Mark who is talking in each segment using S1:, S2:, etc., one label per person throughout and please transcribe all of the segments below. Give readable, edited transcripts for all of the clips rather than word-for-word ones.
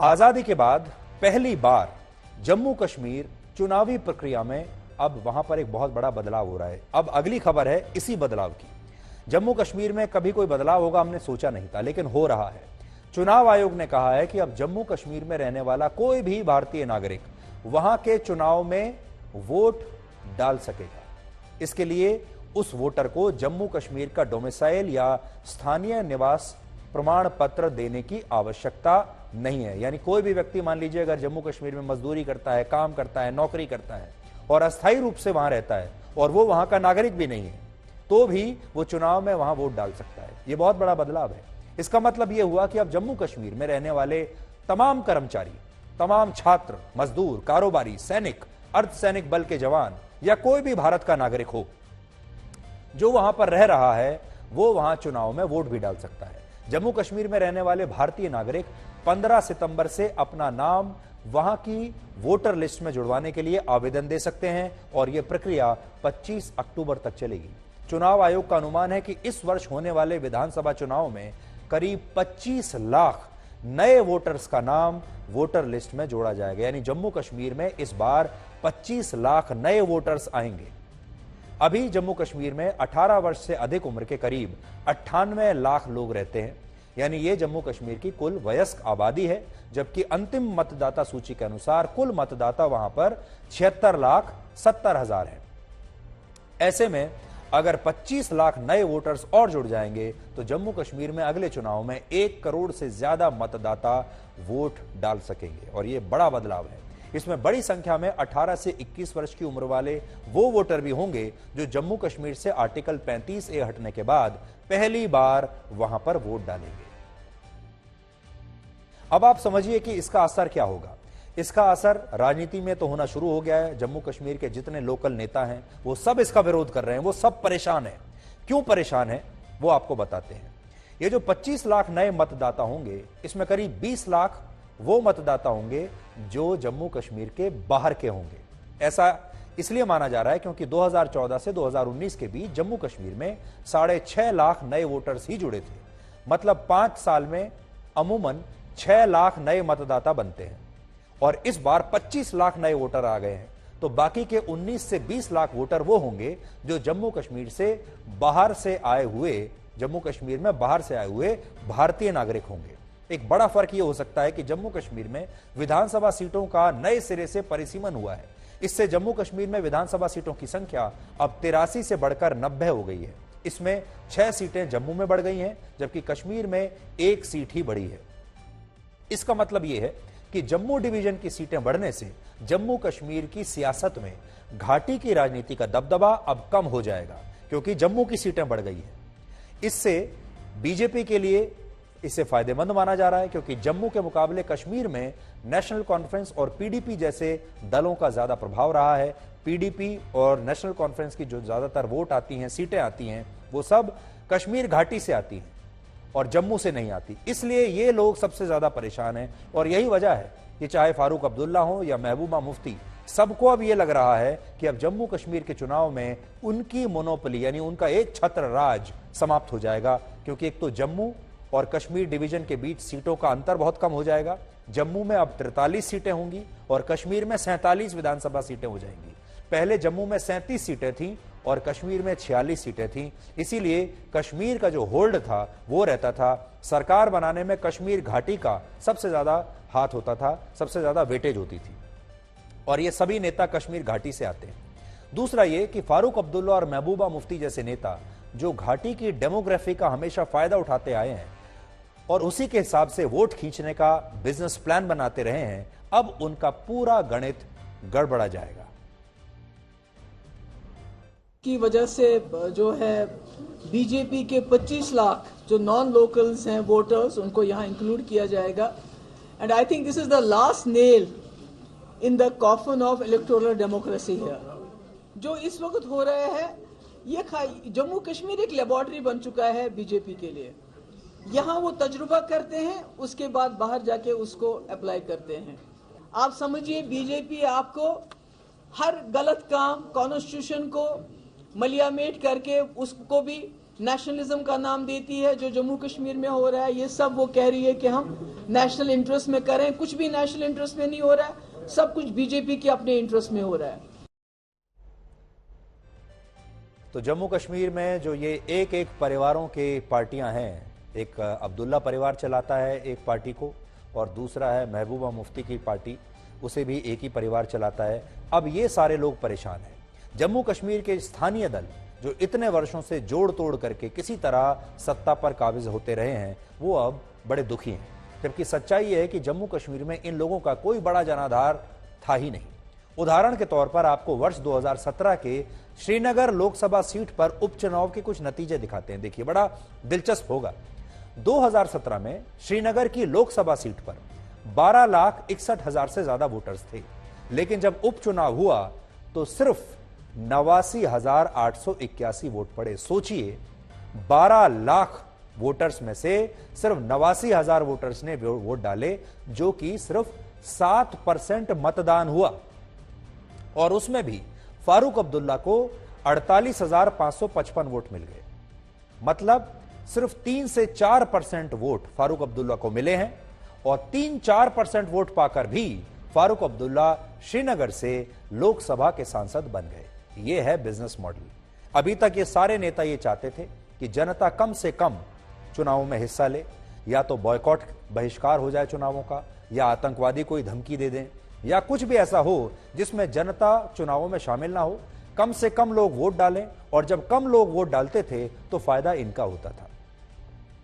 S1: आजादी के बाद पहली बार जम्मू कश्मीर चुनावी प्रक्रिया में अब वहां पर एक बहुत बड़ा बदलाव हो रहा है। अब अगली खबर है इसी बदलाव की। जम्मू कश्मीर में कभी कोई बदलाव होगा हमने सोचा नहीं था, लेकिन हो रहा है। चुनाव आयोग ने कहा है कि अब जम्मू कश्मीर में रहने वाला कोई भी भारतीय नागरिक वहां के चुनाव में वोट डाल सकेगा। इसके लिए उस वोटर को जम्मू कश्मीर का डोमिसाइल या स्थानीय निवास प्रमाण पत्र देने की आवश्यकता नहीं है। यानी कोई भी व्यक्ति, मान लीजिए अगर जम्मू कश्मीर में मजदूरी करता है, काम करता है, नौकरी करता है और अस्थायी रूप से वहां रहता है और वो वहां का नागरिक भी नहीं है, तो भी वो चुनाव में वहां वोट डाल सकता है। ये बहुत बड़ा बदलाव है। इसका मतलब यह हुआ कि अब जम्मू कश्मीर में रहने वाले तमाम कर्मचारी, तमाम छात्र, मजदूर, कारोबारी, सैनिक, अर्धसैनिक बल के जवान या कोई भी भारत का नागरिक हो जो वहां पर रह रहा है, वो वहां चुनाव में वोट भी डाल सकता है। जम्मू कश्मीर में रहने वाले भारतीय नागरिक 15 सितंबर से अपना नाम वहां की वोटर लिस्ट में जुड़वाने के लिए आवेदन दे सकते हैं और यह प्रक्रिया 25 अक्टूबर तक चलेगी। चुनाव आयोग का अनुमान है कि इस वर्ष होने वाले विधानसभा चुनाव में करीब 25 लाख नए वोटर्स का नाम वोटर लिस्ट में जोड़ा जाएगा। यानी जम्मू कश्मीर में इस बार 25 लाख नए वोटर्स आएंगे। अभी जम्मू कश्मीर में 18 वर्ष से अधिक उम्र के करीब 98 लाख लोग रहते हैं। यानी ये जम्मू कश्मीर की कुल वयस्क आबादी है, जबकि अंतिम मतदाता सूची के अनुसार कुल मतदाता वहां पर 76,70,000 है। ऐसे में अगर 25 लाख नए वोटर्स और जुड़ जाएंगे तो जम्मू कश्मीर में अगले चुनाव में 1 करोड़ से ज्यादा मतदाता वोट डाल सकेंगे और यह बड़ा बदलाव है। इसमें बड़ी संख्या में 18 से 21 वर्ष की उम्र वाले वो वोटर भी होंगे जो जम्मू कश्मीर से आर्टिकल 35A हटने के बाद पहली बार वहां पर वोट डालेंगे। अब आप समझिए कि इसका असर क्या होगा। इसका असर राजनीति में तो होना शुरू हो गया है। जम्मू कश्मीर के जितने लोकल नेता हैं वो सब इसका विरोध कर रहे हैं, वो सब परेशान हैं। क्यों परेशान हैं वो आपको बताते हैं। ये जो 25 लाख नए मतदाता होंगे, इसमें करीब 20 लाख वो मतदाता होंगे जो जम्मू कश्मीर के बाहर के होंगे। ऐसा इसलिए माना जा रहा है क्योंकि 2014 से 2019 के बीच जम्मू कश्मीर में 6.5 लाख नए वोटर्स ही जुड़े थे। मतलब 5 साल में अमूमन 6 लाख नए मतदाता बनते हैं और इस बार 25 लाख नए वोटर आ गए हैं। तो बाकी के 19 से 20 लाख वोटर वो होंगे जो जम्मू कश्मीर से बाहर से आए हुए, जम्मू कश्मीर में बाहर से आए हुए भारतीय नागरिक होंगे। एक बड़ा फर्क यह हो सकता है कि जम्मू कश्मीर में विधानसभा सीटों का नए सिरे से परिसीमन हुआ है। इससे जम्मू कश्मीर में विधानसभा सीटों की संख्या अब 83 से बढ़कर 90 हो गई है। इसमें 6 सीटें जम्मू में बढ़ गई हैं, जबकि कश्मीर में 1 सीट ही बढ़ी है। इसका मतलब यह है कि जम्मू डिवीजन की सीटें बढ़ने से जम्मू कश्मीर की सियासत में घाटी की राजनीति का दबदबा अब कम हो जाएगा, क्योंकि जम्मू की सीटें बढ़ गई हैं। इससे बीजेपी के लिए इसे फायदेमंद माना जा रहा है, क्योंकि जम्मू के मुकाबले कश्मीर में नेशनल कॉन्फ्रेंस और पीडीपी जैसे दलों का ज्यादा प्रभाव रहा है। पीडीपी और नेशनल कॉन्फ्रेंस की जो ज्यादातर वोट आती हैं, सीटें आती हैं, वो सब कश्मीर घाटी से आती हैं और जम्मू से नहीं आती। इसलिए ये लोग सबसे ज्यादा परेशान हैं और यही वजह है कि चाहे फारूक अब्दुल्ला हो या महबूबा मुफ्ती, सबको अब यह लग रहा है कि अब जम्मू कश्मीर के चुनाव में उनकी मोनोपोली, यानी उनका एक छत्र राज समाप्त हो जाएगा। क्योंकि एक तो जम्मू और कश्मीर डिवीजन के बीच सीटों का अंतर बहुत कम हो जाएगा। जम्मू में अब 43 सीटें होंगी और कश्मीर में 47 विधानसभा सीटें हो जाएंगी। पहले जम्मू में 37 सीटें थीं और कश्मीर में 46 सीटें थीं। इसीलिए कश्मीर का जो होल्ड था वो रहता था। सरकार बनाने में कश्मीर घाटी का सबसे ज्यादा हाथ होता था, सबसे ज्यादा वेटेज होती थी और ये सभी नेता कश्मीर घाटी से आते हैं। दूसरा ये कि फारूक अब्दुल्ला और महबूबा मुफ्ती जैसे नेता जो घाटी की डेमोग्राफी का हमेशा फायदा उठाते आए हैं और उसी के हिसाब से वोट खींचने का बिजनेस प्लान बनाते रहे हैं, अब उनका पूरा गणित गड़बड़ा जाएगा।
S2: की वजह से जो है बीजेपी के 25 लाख जो नॉन लोकल्स हैं वोटर्स, उनको यहां इंक्लूड किया जाएगा। And I think this is the last nail in the coffin of electoral democracy here. जो इस वक्त हो रहा है, ये जम्मू कश्मीर एक लेबोरेटरी बन चुका है बीजेपी के लिए। यहां वो तजुर्बा करते हैं, उसके बाद बाहर जाके उसको अप्लाई करते हैं। आप समझिए बीजेपी आपको हर गलत काम, कॉन्स्टिट्यूशन को मलियामेट करके उसको भी नेशनलिज्म का नाम देती है। जो जम्मू कश्मीर में हो रहा है ये सब वो कह रही है कि हम नेशनल इंटरेस्ट में करें, कुछ भी नेशनल इंटरेस्ट में नहीं हो रहा है, सब कुछ बीजेपी के अपने इंटरेस्ट में हो रहा है।
S1: तो जम्मू कश्मीर में जो ये एक एक परिवारों के पार्टियां हैं, एक अब्दुल्ला परिवार चलाता है एक पार्टी को, और दूसरा है महबूबा मुफ्ती की पार्टी, उसे भी एक ही परिवार चलाता है। अब ये सारे लोग परेशान हैं। जम्मू कश्मीर के स्थानीय दल जो इतने वर्षों से जोड़ तोड़ करके किसी तरह सत्ता पर काबिज होते रहे हैं, वो अब बड़े दुखी हैं। जबकि सच्चाई ये है कि जम्मू कश्मीर में इन लोगों का कोई बड़ा जनाधार था ही नहीं। उदाहरण के तौर पर आपको वर्ष 2017 के श्रीनगर लोकसभा सीट पर उपचुनाव के कुछ नतीजे दिखाते हैं। देखिए, बड़ा दिलचस्प होगा। 2017 में श्रीनगर की लोकसभा सीट पर 12,61,000 से ज्यादा वोटर्स थे, लेकिन जब उपचुनाव हुआ तो सिर्फ 89,881 वोट पड़े। सोचिए, 12 लाख वोटर्स में से सिर्फ 89,000 वोटर्स ने वोट डाले, जो कि सिर्फ 7% मतदान हुआ। और उसमें भी फारूक अब्दुल्ला को 48,555 वोट मिल गए। मतलब सिर्फ 3 से 4% वोट फारूक अब्दुल्ला को मिले हैं, और 3-4% वोट पाकर भी फारूक अब्दुल्ला श्रीनगर से लोकसभा के सांसद बन गए। यह है बिजनेस मॉडल। अभी तक ये सारे नेता ये चाहते थे कि जनता कम से कम चुनावों में हिस्सा ले, या तो बॉयकॉट बहिष्कार हो जाए चुनावों का, या आतंकवादी कोई धमकी दे दें, या कुछ भी ऐसा हो जिसमें जनता चुनावों में शामिल ना हो, कम से कम लोग वोट डालें। और जब कम लोग वोट डालते थे तो फायदा इनका होता था।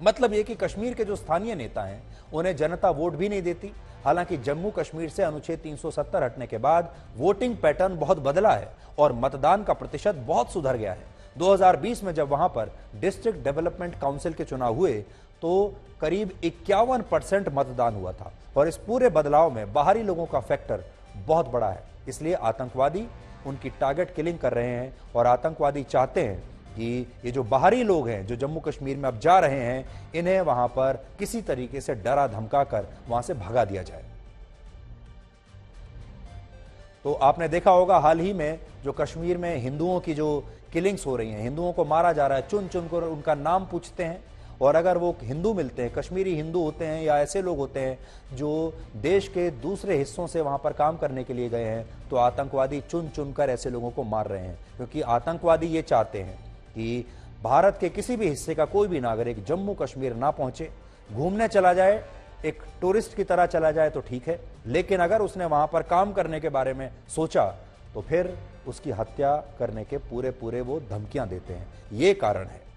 S1: मतलब यह कि कश्मीर के जो स्थानीय नेता हैं उन्हें जनता वोट भी नहीं देती। हालांकि जम्मू कश्मीर से अनुच्छेद 370 हटने के बाद वोटिंग पैटर्न बहुत बदला है और मतदान का प्रतिशत बहुत सुधर गया है। 2020 में जब वहां पर डिस्ट्रिक्ट डेवलपमेंट काउंसिल के चुनाव हुए तो करीब 51% मतदान हुआ था। और इस पूरे बदलाव में बाहरी लोगों का फैक्टर बहुत बड़ा है। इसलिए आतंकवादी उनकी टारगेट किलिंग कर रहे हैं, और आतंकवादी चाहते हैं कि ये जो बाहरी लोग हैं जो जम्मू कश्मीर में अब जा रहे हैं, इन्हें वहां पर किसी तरीके से डरा धमका कर वहां से भगा दिया जाए। तो आपने देखा होगा हाल ही में जो कश्मीर में हिंदुओं की जो किलिंग्स हो रही हैं, हिंदुओं को मारा जा रहा है, चुन चुन कर उनका नाम पूछते हैं, और अगर वो हिंदू मिलते हैं, कश्मीरी हिंदू होते हैं या ऐसे लोग होते हैं जो देश के दूसरे हिस्सों से वहां पर काम करने के लिए गए हैं, तो आतंकवादी चुन चुनकर ऐसे लोगों को मार रहे हैं। क्योंकि आतंकवादी ये चाहते हैं कि भारत के किसी भी हिस्से का कोई भी नागरिक जम्मू कश्मीर ना पहुंचे, घूमने चला जाए, एक टूरिस्ट की तरह चला जाए तो ठीक है, लेकिन अगर उसने वहां पर काम करने के बारे में सोचा तो फिर उसकी हत्या करने के पूरे वो धमकियां देते हैं। ये कारण है।